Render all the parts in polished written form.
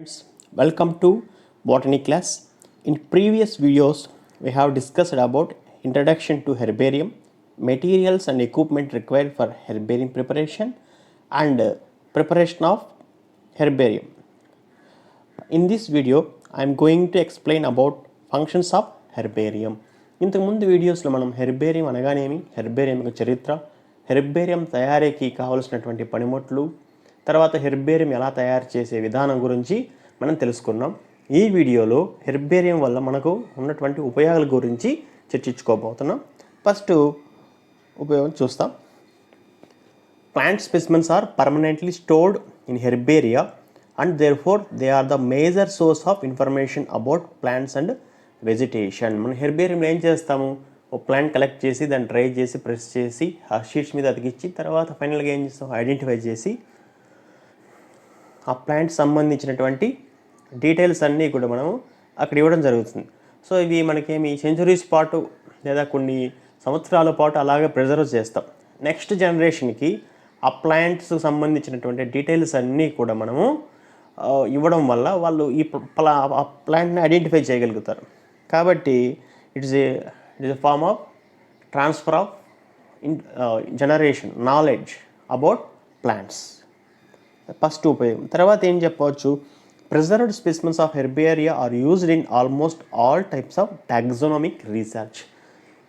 Friends, welcome to botany class. In previous videos we have discussed about introduction to herbarium, materials and equipment required for herbarium preparation and preparation of herbarium. In this video I am going to explain about functions of herbarium. ఇంతకుముందు వీడియోస్లో మనం herbarium అనగానేమి, herbarium యొక్క చరిత్ర, herbarium తయారీకి కావలసినటువంటి పనిముట్లు, తర్వాత హెర్బేరియం ఎలా తయారు చేసే విధానం గురించి మనం తెలుసుకున్నాం. ఈ వీడియోలో హెర్బేరియం వల్ల మనకు ఉన్నటువంటి ఉపయోగాల గురించి చర్చించుకోబోతున్నాం. ఫస్ట్ ఉపయోగం చూస్తాం. Plant specimens are permanently stored in herbaria and therefore they are the major source of information about plants and vegetation. మనం హెర్బేరియంలో ఏం చేస్తాము, ఒక ప్లాంట్ కలెక్ట్ చేసి దాన్ని డ్రై చేసి ప్రెస్ చేసి ఆ షీట్స్ మీద అతికిచ్చి తర్వాత ఫైనల్గా ఏం చేస్తాం, ఐడెంటిఫై చేసి ఆ ప్లాంట్ సంబంధించినటువంటి డీటెయిల్స్ అన్నీ కూడా మనం అక్కడ ఇవ్వడం జరుగుతుంది. సో ఇవి మనకేమి సెంచురీస్ పాటు లేదా కొన్ని సంవత్సరాల పాటు అలాగే ప్రిజర్వ్ చేస్తాం. నెక్స్ట్ జనరేషన్కి ఆ ప్లాంట్స్కి సంబంధించినటువంటి డీటెయిల్స్ అన్నీ కూడా మనము ఇవ్వడం వల్ల వాళ్ళు ఆ ప్లాంట్ని ఐడెంటిఫై చేయగలుగుతారు. కాబట్టి it's a form of transfer of generation knowledge about plants. First ఉపయోగం. తర్వాత ఏం చెప్పవచ్చు, preserved specimens of herbaria are used in almost all types of taxonomic research.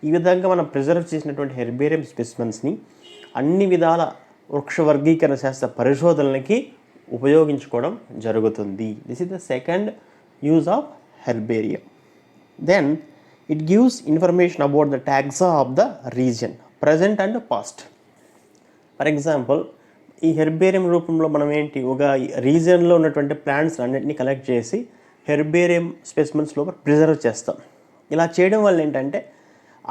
ఈ విధంగా మనం ప్రిజర్వ్ చేసినటువంటి హెర్బేరియం స్పెసిమెన్స్ని అన్ని విధాల వృక్ష వర్గీకరణ శాస్త్ర పరిశోధనలకి ఉపయోగించుకోవడం జరుగుతుంది. This is the second use of herbarium. Then it gives information about the taxa of the region present and past. For example, ఈ హెర్బేరియం రూపంలో మనం ఏంటి, ఒక రీజన్లో ఉన్నటువంటి ప్లాంట్స్ అన్నింటినీ కలెక్ట్ చేసి హెర్బేరియం స్పెసిమెన్స్ లోపల ప్రిజర్వ్ చేస్తాం. ఇలా చేయడం వల్ల ఏంటంటే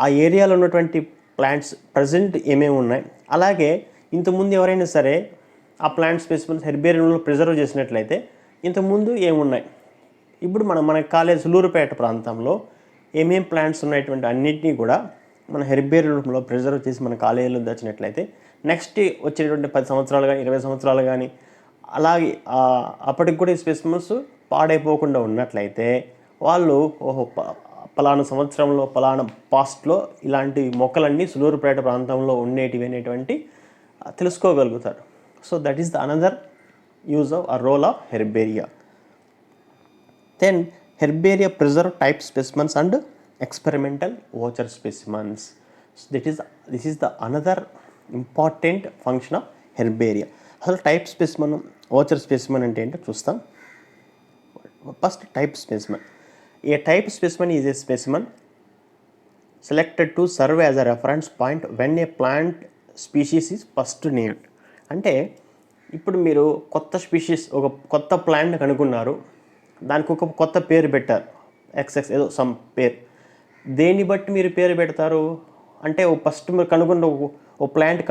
ఆ ఏరియాలో ఉన్నటువంటి ప్లాంట్స్ ప్రజెంట్ ఏమేమి ఉన్నాయి, అలాగే ఇంతకుముందు ఎవరైనా సరే ఆ ప్లాంట్ స్పెసిమెన్స్ హెర్బేరియంలో ప్రిజర్వ్ చేసినట్లయితే ఇంతకుముందు ఏమున్నాయి, ఇప్పుడు మన కాలేజ్ సూలూరుపేట ప్రాంతంలో ఏమేం ప్లాంట్స్ ఉన్నటువంటి అన్నింటినీ కూడా మన హెర్బేరియం రూపంలో ప్రిజర్వ్ చేసి మన కాలేజీలో దాచినట్లయితే నెక్స్ట్ వచ్చేటువంటి 10 సంవత్సరాలు కానీ 20 సంవత్సరాలు కానీ అలాగే అప్పటికి కూడా ఈ స్పెసిమెన్స్ పాడైపోకుండా ఉన్నట్లయితే వాళ్ళు పలానా సంవత్సరంలో పలానా పాస్ట్లో ఇలాంటి మొక్కలన్నీ సూలూరుపేట ప్రాంతంలో ఉండేటివి అనేటువంటి తెలుసుకోగలుగుతారు. So that is the another use of role of herbaria. Then herbaria preserve type specimens and experimental voucher specimens. This is the another important function of herbaria. అసలు టైప్ స్పెసిమెన్, ఓచర్ స్పెసిమెన్ అంటే ఏంటో చూస్తాం. First type specimen. A type specimen is a specimen selected to serve as a reference point when a plant species is first named. అంటే ఇప్పుడు మీరు కొత్త species, ఒక కొత్త ప్లాంట్ కనుక్కున్నారు, దానికి ఒక కొత్త పేరు పెట్టారు, ఎక్స్ఎక్స్ ఏదో సమ్ పేరు. దేన్ని బట్టి మీరు పేరు పెడతారు అంటే, ఫస్ట్ మీరు కనుక్కున్న ఓ ప్లాంట్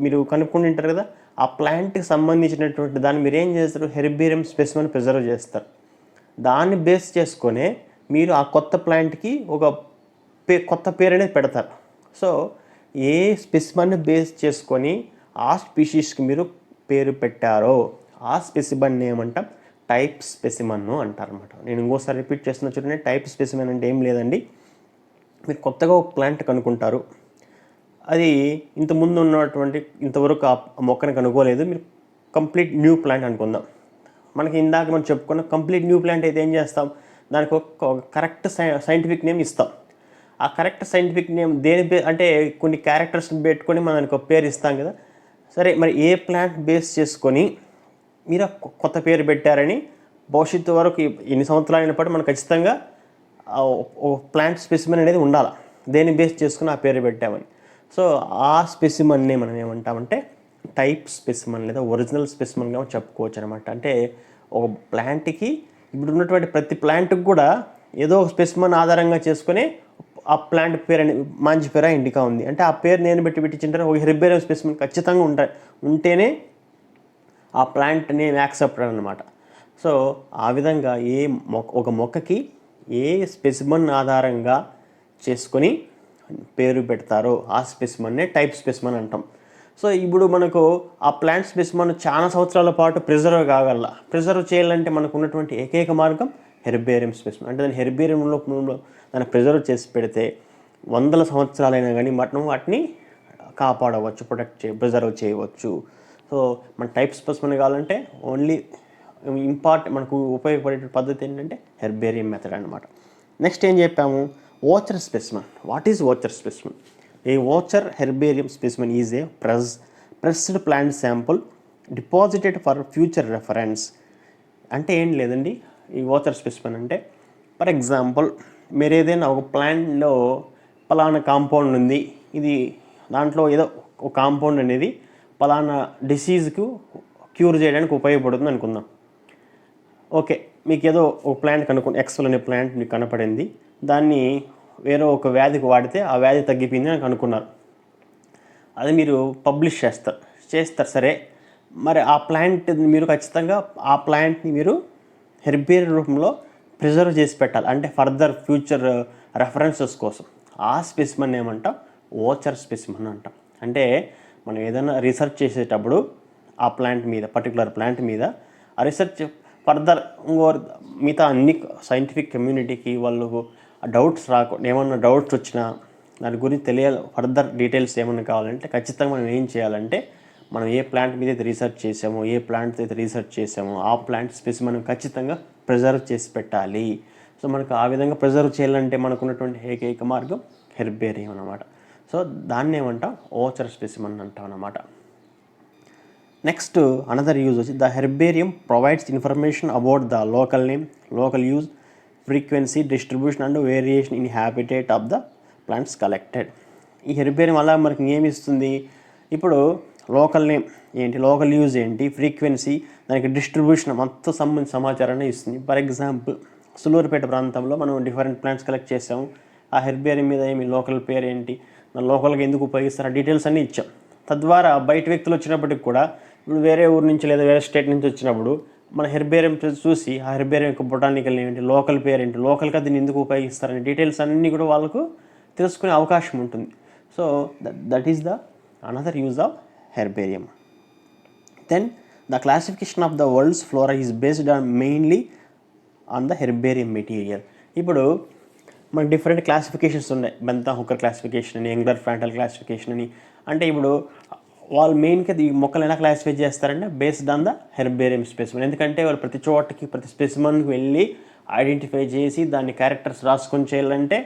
మీరు కనుక్కొని ఉంటారు కదా, ఆ ప్లాంట్కి సంబంధించినటువంటి దాన్ని మీరు ఏం చేస్తారు, హెర్బేరియం స్పెసిమెన్ ప్రిజర్వ్ చేస్తారు. దాన్ని బేస్ చేసుకొనే మీరు ఆ కొత్త ప్లాంట్కి ఒక కొత్త పేరు అనేది పెడతారు. సో ఏ స్పెసిమెన్ని బేస్ చేసుకొని ఆ స్పీషీస్కి మీరు పేరు పెట్టారో ఆ స్పెసిమెన్ ఏమంటాం, టైప్ స్పెసిమెన్ అంటారు అనమాట. నేను ఇంకోసారి రిపీట్ చేస్తున్నా చూడండి. టైప్ స్పెసిమెన్ అంటే ఏం లేదండి, మీరు కొత్తగా ఒక ప్లాంట్ కనుక్కుంటారు, అది ఇంతకుముందు ఉన్నటువంటి ఇంతవరకు ఆ మొక్కని కనుక్కోలేదు, మీరు కంప్లీట్ న్యూ ప్లాంట్ అనుకుందాం. మనకి ఇందాక మనం చెప్పుకున్న కంప్లీట్ న్యూ ప్లాంట్ అయితే ఏం చేస్తాం, దానికి ఒక కరెక్ట్ సైంటిఫిక్ నేమ్ ఇస్తాం. ఆ కరెక్ట్ సైంటిఫిక్ నేమ్ అంటే కొన్ని క్యారెక్టర్స్ని పెట్టుకొని మనం దానికి ఒక పేరు ఇస్తాం కదా. సరే, మరి ఏ ప్లాంట్ బేస్ చేసుకొని మీరు కొత్త పేరు పెట్టారని భవిష్యత్తు వరకు ఎన్ని సంవత్సరాలైన పాటు మనం ఖచ్చితంగా ఓ ప్లాంట్ స్పెసిమెన్ అనేది ఉండాలి, దేన్ని బేస్ చేసుకుని ఆ పేరు పెట్టామని. సో ఆ స్పెసిమెన్ని మనం ఏమంటామంటే టైప్ స్పెసిమెన్ లేదా ఒరిజినల్ స్పెసిమెన్గా చెప్పుకోవచ్చు అనమాట. అంటే ఒక ప్లాంట్కి ఇప్పుడు ఉన్నటువంటి ప్రతి ప్లాంట్కి కూడా ఏదో ఒక స్పెసిమెన్ ఆధారంగా చేసుకుని ఆ ప్లాంట్ పేరు అని మాంజిఫెరా ఇండికా ఉంది అంటే ఆ పేరు నేను పెట్టింటారు. ఒక హెర్బేరియం స్పెసిమెన్ ఖచ్చితంగా ఉంటేనే ఆ ప్లాంట్ నేమ్ యాక్సెప్టెడ్ అనమాట. సో ఆ విధంగా ఒక మొక్కకి ఏ స్పెసిమెన్ ఆధారంగా చేసుకొని పేరు పెడతారో ఆ స్పెసిమెన్నే టైప్ స్పెసిమెన్ అంటాం. సో ఇప్పుడు మనకు ఆ ప్లాంట్ స్పెసిమన్ చాలా సంవత్సరాల పాటు ప్రిజర్వ్ చేయాలంటే మనకు ఉన్నటువంటి ఏకైక మార్గం హెర్బేరియం స్పెసిమన్. అంటే దాని హెర్బేరియంలో దాన్ని ప్రిజర్వ్ చేసి పెడితే వందల సంవత్సరాలైనా కానీ మనం వాటిని కాపాడవచ్చు, ప్రిజర్వ్ చేయవచ్చు. సో మన టైప్ స్పెసిమన్ కావాలంటే ఓన్లీ మనకు ఉపయోగపడే పద్ధతి ఏంటంటే హెర్బేరియం మెథడ్ అనమాట. నెక్స్ట్ ఏం చెప్పాము, voucher specimen. What is voucher specimen? A voucher herbarium specimen is a pressed plant sample deposited for future reference. అంటే ఏం లేదండి, ఈ ఓచర్ స్పెసిమన్ అంటే ఫర్ ఎగ్జాంపుల్ మీరు ఏదైనా ఒక ప్లాంట్లో పలానా కాంపౌండ్ ఉంది, ఇది దాంట్లో ఏదో ఒక కాంపౌండ్ అనేది పలానా డిసీజ్కు క్యూర్ చేయడానికి ఉపయోగపడుతుంది అనుకుందాం. ఓకే, మీకు ఏదో ఒక ప్లాంట్ కనుక్కోండి, ఎక్సెల్ అనే ప్లాంట్ మీకు కనపడింది, దాన్ని వేరే ఒక వ్యాధికి వాడితే ఆ వ్యాధి తగ్గిపోయింది అని అనుకున్నారు. అది మీరు పబ్లిష్ చేస్తారు సరే. మరి ఆ ప్లాంట్ మీరు ఖచ్చితంగా ఆ ప్లాంట్ని మీరు హెర్బేరియం రూపంలో ప్రిజర్వ్ చేసి పెట్టాలి, అంటే ఫర్దర్ ఫ్యూచర్ రెఫరెన్సెస్ కోసం. ఆ స్పెసిమన్ ఏమంటాం, ఓచర్ స్పెసిమన్ అంటాం. అంటే మనం ఏదైనా రీసెర్చ్ చేసేటప్పుడు ఆ ప్లాంట్ మీద, పర్టికులర్ ప్లాంట్ మీద ఆ రీసెర్చ్ ఫర్దర్ మిగతా అన్ని సైంటిఫిక్ కమ్యూనిటీకి వాళ్ళు డౌట్స్ రాకుండా, ఏమన్నా డౌట్స్ వచ్చినా దాని గురించి తెలియాలి, ఫర్దర్ డీటెయిల్స్ ఏమన్నా కావాలంటే ఖచ్చితంగా మనం ఏం చేయాలంటే మనం ఏ ప్లాంట్ మీద అయితే రీసెర్చ్ చేసామో, ఏ ప్లాంట్ అయితే రీసెర్చ్ చేసామో ఆ ప్లాంట్ స్పెసిమన్ ఖచ్చితంగా ప్రిజర్వ్ చేసి పెట్టాలి. సో మనకు ఆ విధంగా ప్రిజర్వ్ చేయాలంటే మనకున్నటువంటి ఏకైక మార్గం హెర్బేరియం అన్నమాట. సో దాన్ని ఏమంటాం, ఓచర్ స్పెసిమన్ అంటాం అన్నమాట. నెక్స్ట్ అనదర్ యూజ్ వచ్చి the herbarium provides information about the local name, local use, frequency, distribution and variation in habitat of the plants collected. ఈ హెర్బేరియం అలా మనకి ఏమి ఇస్తుంది, ఇప్పుడు లోకల్ నేమ్ ఏంటి, లోకల్ యూజ్ ఏంటి, ఫ్రీక్వెన్సీ, దానికి డిస్ట్రిబ్యూషన్ మొత్తం సంబంధించిన సమాచారాన్ని ఇస్తుంది. ఫర్ ఎగ్జాంపుల్ సులూరుపేట ప్రాంతంలో మనం డిఫరెంట్ ప్లాంట్స్ కలెక్ట్ చేసాము, ఆ హెర్బేరియం మీద ఏమి లోకల్ పేరు ఏంటి, లోకల్గా ఎందుకు ఉపయోగిస్తారు, డీటెయిల్స్ అన్నీ ఇచ్చాం. తద్వారా బయట వ్యక్తులు వచ్చినప్పటికి కూడా, ఇప్పుడు వేరే ఊరు నుంచి లేదా వేరే స్టేట్ నుంచి వచ్చినప్పుడు మన హెర్బేరియం చూసి ఆ హెర్బేరియం యొక్క బొటానికల్ ఏంటి, లోకల్ పేరు ఏంటి, లోకల్గా దీన్ని ఎందుకు ఉపయోగిస్తారనే డీటెయిల్స్ అన్నీ కూడా వాళ్ళకు తెలుసుకునే అవకాశం ఉంటుంది. So that is the another use of herbarium. Then the classification of the world's flora is based on mainly on the herbarium material. ఇప్పుడు మనకు డిఫరెంట్ క్లాసిఫికేషన్స్ ఉన్నాయి, బెంతా హుక్కర్ క్లాసిఫికేషన్ అని, యంగ్లర్ ఫ్రాంటల్ క్లాసిఫికేషన్ అని. అంటే ఇప్పుడు వాళ్ళు మెయిన్గా ఈ మొక్కలు ఎలా క్లాసిఫై చేస్తారంటే based on the herbarium specimen. ఎందుకంటే వాళ్ళు ప్రతి చోటకి ప్రతి స్పెసిమన్కి వెళ్ళి ఐడెంటిఫై చేసి దాన్ని క్యారెక్టర్స్ రాసుకొని చేయాలంటే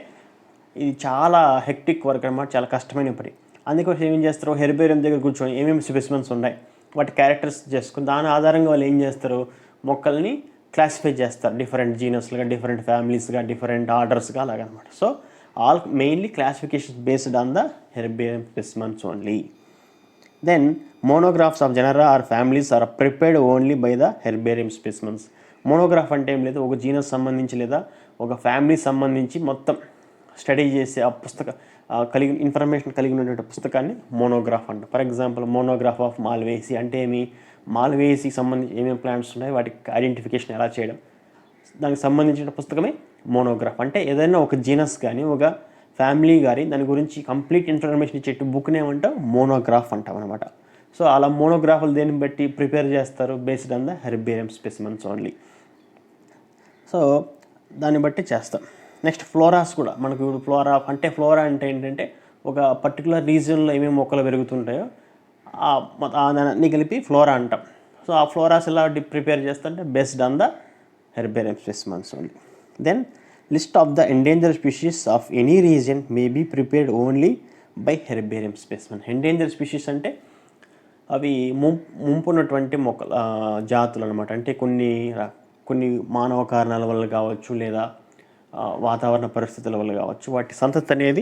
ఇది చాలా హెక్టిక్ వర్క్ అనమాట, చాలా కష్టమైన పని. అందుకోసం ఏం చేస్తారు, హెర్బేరియం దగ్గర కూర్చొని ఏమేమి స్పెసిమన్స్ ఉన్నాయి వాటి క్యారెక్టర్స్ చేసుకుని దాని ఆధారంగా వాళ్ళు ఏం చేస్తారు, మొక్కల్ని క్లాసిఫై చేస్తారు డిఫరెంట్ జీనస్లుగా, డిఫరెంట్ ఫ్యామిలీస్గా, డిఫరెంట్ ఆర్డర్స్గా అలాగనమాట. So all mainly classifications based on the herbarium specimens only. Then monographs of genera or families are prepared only by the herbarium specimens. Monograph అంటే ఏం లేదు, ఒక జీనస్ సంబంధించి లేదా ఒక ఫ్యామిలీ సంబంధించి మొత్తం స్టడీ చేసి ఆ ఇన్ఫర్మేషన్ కలిగి ఉన్నటువంటి పుస్తకాన్ని మోనోగ్రాఫ్ అంటారు. ఫర్ ఎగ్జాంపుల్ మోనోగ్రాఫ్ ఆఫ్ మాల్వేసి అంటే మాల్వేసికి సంబంధించి ఏమేమి ప్లాంట్స్ ఉన్నాయి వాటికి ఐడెంటిఫికేషన్ ఎలా చేయడం, దానికి సంబంధించిన పుస్తకమే మోనోగ్రాఫ్. అంటే ఏదైనా ఒక జీనస్ కానీ ఒక ఫ్యామిలీ కానీ దాని గురించి కంప్లీట్ ఇన్ఫర్మేషన్ ఇచ్చే బుక్ని ఏమంటాం, మోనోగ్రాఫ్ అంటాం అనమాట. సో అలా మోనోగ్రాఫ్లు దేన్ని బట్టి ప్రిపేర్ చేస్తారు, based on the herbarium specimens only. So దాన్ని బట్టి చేస్తాం. నెక్స్ట్ ఫ్లోరాస్ కూడా మనకు. ఇప్పుడు ఫ్లోరా అంటే ఏంటంటే ఒక పర్టికులర్ రీజియన్లో ఏమేమి మొక్కలు పెరుగుతుంటాయో దాన్ని కలిపి ఫ్లోరా అంటాం. సో ఆ ఫ్లోరాస్ ఎలా ప్రిపేర్ చేస్తుంటే based on the herbarium specimens only. Then list of the endanger species of any region may be prepared only by herbarium specimen. Endanger species అంటే అవి ముంపు ఉన్నటువంటి జాతులు అనమాట. అంటే కొన్ని మానవ కారణాల వల్ల కావచ్చు లేదా వాతావరణ పరిస్థితుల వల్ల కావచ్చు వాటి సంతతి అనేది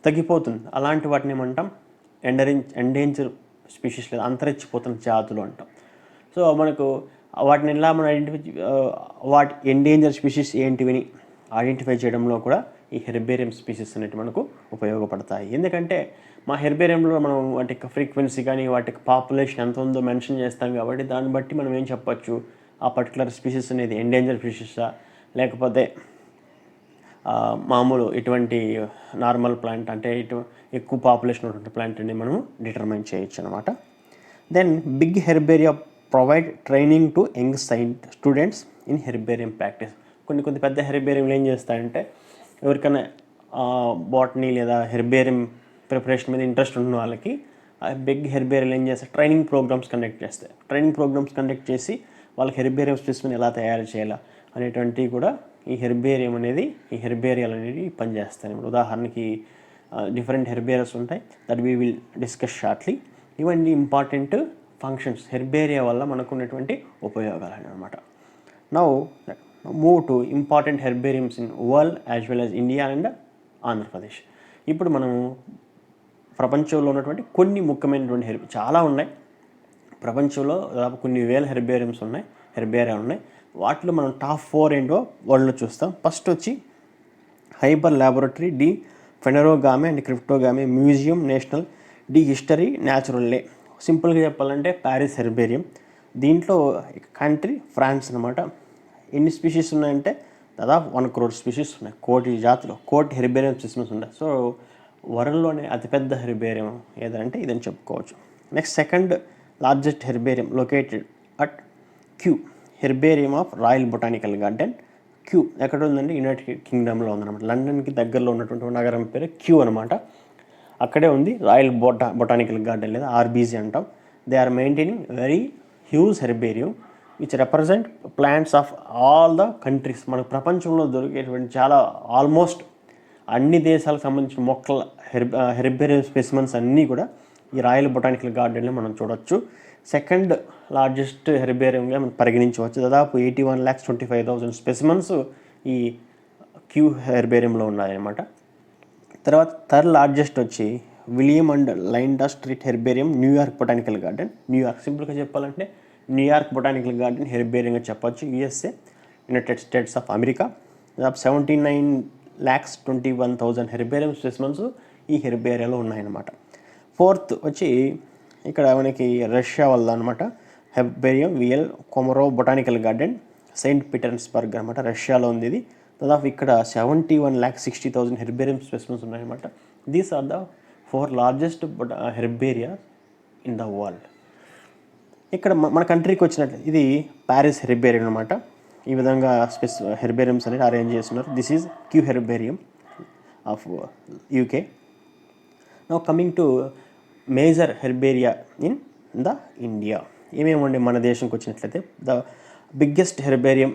తగ్గిపోతుంది. అలాంటి వాటిని ఏమంటాం, ఎండేంజర్ స్పీషీస్ లేదా అంతరించిపోతున్న జాతులు అంటాం. సో మనకు వాటిని ఎలా మనం వాటి ఎండేంజర్ స్పీషీస్ ఏంటివని ఐడెంటిఫై చేయడంలో కూడా ఈ హెర్బేరియం స్పీషీస్ అనేవి మనకు ఉపయోగపడతాయి. ఎందుకంటే మా హెర్బేరియంలో మనం వాటి ఫ్రీక్వెన్సీ కానీ వాటి పాపులేషన్ ఎంత ఉందో మెన్షన్ చేస్తాం కాబట్టి దాన్ని బట్టి మనం ఏం చెప్పచ్చు, ఆ పర్టికులర్ స్పీషీస్ అనేది ఎండేంజర్ స్పీషీసా లేకపోతే మామూలు ఇటువంటి నార్మల్ ప్లాంట్ అంటే ఎక్కువ పాపులేషన్ ఉన్నటువంటి ప్లాంట్ అని మనం డిటర్మైన్ చేయొచ్చు అనమాట. Then big herbaria provide training to young students in herbarium practice. కొన్ని పెద్ద హెర్బేరియంలు ఏం చేస్తాయంటే ఎవరికైనా బాటనీ లేదా హెర్బేరియం ప్రిపరేషన్ మీద ఇంట్రెస్ట్ ఉన్న వాళ్ళకి బిగ్ హెర్బేరియాలు ఏం చేస్తాయి, ట్రైనింగ్ ప్రోగ్రామ్స్ కండక్ట్ చేస్తాయి. ట్రైనింగ్ ప్రోగ్రామ్స్ కండక్ట్ చేసి వాళ్ళకి హెర్బేరియం స్పెసిమెన్ ఎలా తయారు చేయాలా అనేటువంటివి కూడా ఈ హెర్బేరియాలు అనేవి పనిచేస్తాయి. ఉదాహరణకి డిఫరెంట్ హెర్బేరియస్ ఉంటాయి, that we will discuss shortly. ఇవన్నీ ఇంపార్టెంట్ ఫంక్షన్స్ హెర్బేరియా వల్ల మనకున్నటువంటి ఉపయోగాలు అనమాట. Now move to important herbariums in world as well as India and Andhra Pradesh. ఇప్పుడు మనం ప్రపంచంలో ఉన్నటువంటి కొన్ని ముఖ్యమైనటువంటి చాలా ఉన్నాయి. ప్రపంచంలో దాదాపు కొన్ని వేల హెర్బేరియా ఉన్నాయి. వాటిలో మనం టాప్ 4 ఏంటో వరల్డ్లో చూస్తాం. ఫస్ట్ వచ్చి herbier laboratory de phanerogamae and cryptogamae museum national de history natural లే. సింపుల్గా చెప్పాలంటే ప్యారిస్ హెర్బేరియం. దీంట్లో కంట్రీ ఫ్రాన్స్ అనమాట. ఎన్ని స్పీషీస్ ఉన్నాయంటే దాదాపు 1 crore స్పీషీస్ ఉన్నాయి. 1 కోటి జాతులు, 1 కోటి హెర్బేరియం స్పెసిమెన్స్ ఉన్నాయి. సో వరల్డ్లోనే అతిపెద్ద హెర్బేరియం ఏదంటే ఇదని చెప్పుకోవచ్చు. Next second largest herbarium located at Kew herbarium of Royal Botanical Garden. Kew ఎక్కడ ఉందండి? యునైటెడ్ కింగ్డమ్లో ఉందన్నమాట. లండన్కి దగ్గరలో ఉన్నటువంటి నగరం పేరు క్యూ అనమాట. అక్కడే ఉంది రాయల్ బొటానికల్ గార్డెన్ లేదా ఆర్బీజీ అంటాం. They are maintaining very huge herbarium which represent plants of all the countries. మన ప్రపంచంలో దొరికేటువంటి చాలా ఆల్మోస్ట్ అన్ని దేశాలకు సంబంధించిన మొక్కల హెర్బేరియం స్పెసిమెన్స్ అన్నీ కూడా ఈ రాయల్ బొటానికల్ గార్డెన్లో మనం చూడొచ్చు. సెకండ్ లార్జెస్ట్ హెర్బేరియంగా మనం పరిగణించవచ్చు. దాదాపు 81,25,000 స్పెసిమెన్స్ ఈ క్యూ హెర్బేరియంలో ఉన్నాయన్నమాట. తర్వాత థర్డ్ లార్జెస్ట్ వచ్చి William and Lynda street herbarium New York botanical garden. New York సింపుల్గా చెప్పాలంటే న్యూయార్క్ బొటానికల్ గార్డెన్ హెర్బేరియంగా చెప్పొచ్చు. USA, united states of America. దాదాపు 79,21,000 హెర్బేరియం స్పెసిమెన్స్ ఈ హెర్బేరియాలో ఉన్నాయన్నమాట. ఫోర్త్ వచ్చి ఇక్కడ మనకి రష్యా వల్ల అనమాట. Herbarium VL Komarov botanical garden Saint Petersburg అనమాట, రష్యాలో ఉంది ఇది. దాదాపు ఇక్కడ 71,60,000 హెర్బేరియం స్పెసిమెన్స్ ఉన్నాయన్నమాట. These are the 4 largest herbaria in the world. ఇక్కడ మన కంట్రీకి వచ్చినట్లు ఇది ప్యారిస్ హెర్బేరియం అనమాట. ఈ విధంగా హెర్బేరియంస్ అనేది అరేంజ్ చేస్తున్నారు. This is Kew herbarium of UK. Now coming to major herbaria in the India. ఏమేమండి మన దేశంకి వచ్చినట్లయితే the biggest herbarium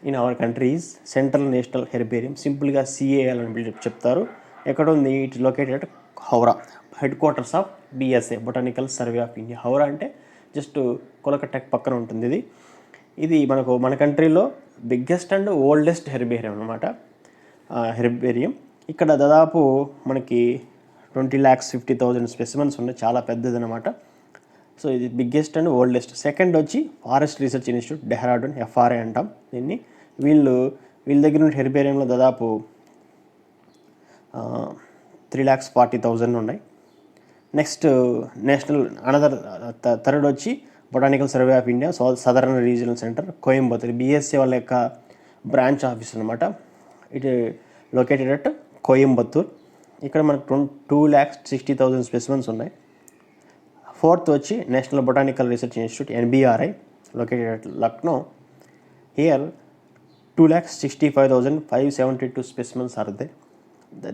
in our country is central national herbarium. సింపుల్గా సిఏఎల్ అని చెప్తారు. ఎక్కడ ఉంది? It located Howrah, headquarters of BSA botanical survey of India. Howrah అంటే జస్ట్ కోలకట్టాకి పక్కన ఉంటుంది. ఇది మన కంట్రీలో బిగ్గెస్ట్ అండ్ ఓల్డెస్ట్ హెర్బేరియం అనమాట. హెర్బేరియం ఇక్కడ దాదాపు మనకి 20,50,000 స్పెసిమెన్స్ ఉన్నాయి. చాలా పెద్దది అనమాట. సో ఇది బిగ్గెస్ట్ అండ్ ఓల్డెస్ట్. సెకండ్ వచ్చి forest research institute Dehradun, FRI అంటాం దీన్ని. వీళ్ళ దగ్గర ఉన్న హెర్బేరియంలో దాదాపు 3,40,000 ఉన్నాయి. నెక్స్ట్ నేషనల్ థర్డ్ వచ్చి botanical survey of India southern regional centre Coimbatore, BSA వాళ్ళ యొక్క బ్రాంచ్ ఆఫీస్ అనమాట. It located at Coimbatore. ఇక్కడ మనకు 2,60,000 స్పెసిమెన్స్ ఉన్నాయి. ఫోర్త్ వచ్చి national botanical research institute NBRI located at Lucknow. Here 2,65,572 specimens are there.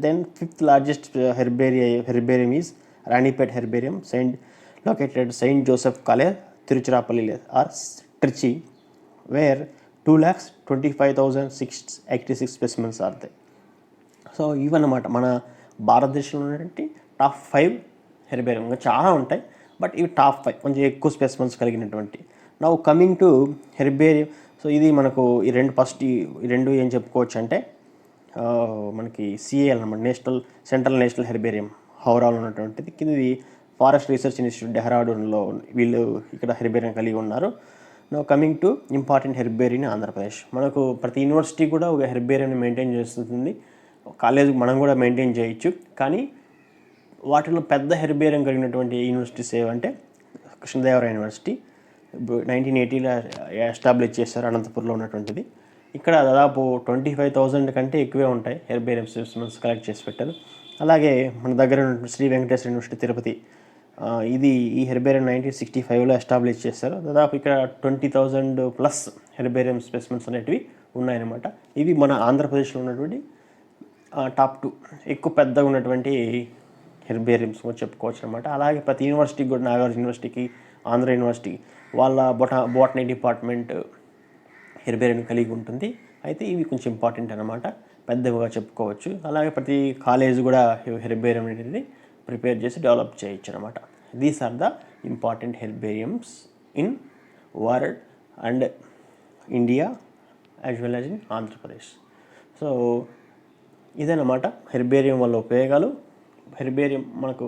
Then fifth largest herbarium is Ranipet Herbarium, located at Saint Joseph College, Tiruchirappalli or Trichy, where 2,25,686 specimens are there. So ఇవన్నమాట మన భారతదేశంలో ఉన్నటువంటి top 5 herbarium. ఇంకా చాలా ఉంటాయి, but ఇవి top 5 కొంచెం ఎక్కువ స్పెసిమెన్స్ కలిగినటువంటి. Now coming to herbarium. So ఇది మనకు ఈ రెండు ఏం చెప్పుకోవచ్చు అంటే మనకి సిఏఎల్ అనమాట, సెంట్రల్ నేషనల్ హెర్బేరియం హౌరాలో ఉన్నటువంటిది. ఇది ఫారెస్ట్ రీసెర్చ్ ఇన్స్టిట్యూట్ డెహ్రాడూన్లో వీళ్ళు ఇక్కడ హెర్బేరియం కలిగి ఉన్నారు. No coming to important herbarium Andhra Pradesh. మనకు ప్రతి యూనివర్సిటీ కూడా ఒక హెర్బేరియంని మెయింటైన్ చేస్తుంది. కాలేజ్ మనం కూడా మెయింటైన్ చేయొచ్చు. కానీ వాటిలో పెద్ద హెర్బేరియం కలిగినటువంటి యూనివర్సిటీస్ ఏవంటే కృష్ణదేవరాయ యూనివర్సిటీ 1980లో ఎస్టాబ్లిష్ చేశారు, అనంతపూర్లో ఉన్నటువంటిది. ఇక్కడ దాదాపు 25,000 కంటే ఎక్కువే ఉంటాయి హెర్బేరియం స్పెసిమెన్స్ కలెక్ట్ చేసి పెట్టారు. అలాగే మన దగ్గర ఉన్న శ్రీ వెంకటేశ్వర యూనివర్సిటీ తిరుపతి, ఇది ఈ హెర్బేరియం 1965లో ఎస్టాబ్లిష్ చేశారు. దాదాపు ఇక్కడ 20,000 ప్లస్ హెర్బేరియం స్పెసిమెన్స్ అనేటివి ఉన్నాయన్నమాట. ఇవి మన ఆంధ్రప్రదేశ్లో ఉన్నటువంటి టాప్ 2 ఎక్కువ పెద్దగా ఉన్నటువంటి హెర్బేరియంస్ చెప్పుకోవచ్చు అనమాట. అలాగే ప్రతి యూనివర్సిటీకి కూడా, నాగార్జున యూనివర్సిటీకి, ఆంధ్ర యూనివర్సిటీకి వాళ్ళ బొటానీ డిపార్ట్మెంట్ హెర్బేరియం కలిగి ఉంటుంది. అయితే ఇవి కొంచెం ఇంపార్టెంట్ అనమాట, పెద్దవిగా చెప్పుకోవచ్చు. అలాగే ప్రతి కాలేజ్ కూడా హెర్బేరియం అనేది ప్రిపేర్ చేసి డెవలప్ చేయొచ్చు అనమాట. These are the important herbariums in world and India as well as in Andhra Pradesh. So ఇదన్నమాట హెర్బేరియం వల్ల ఉపయోగాలు. హెర్బేరియం మనకు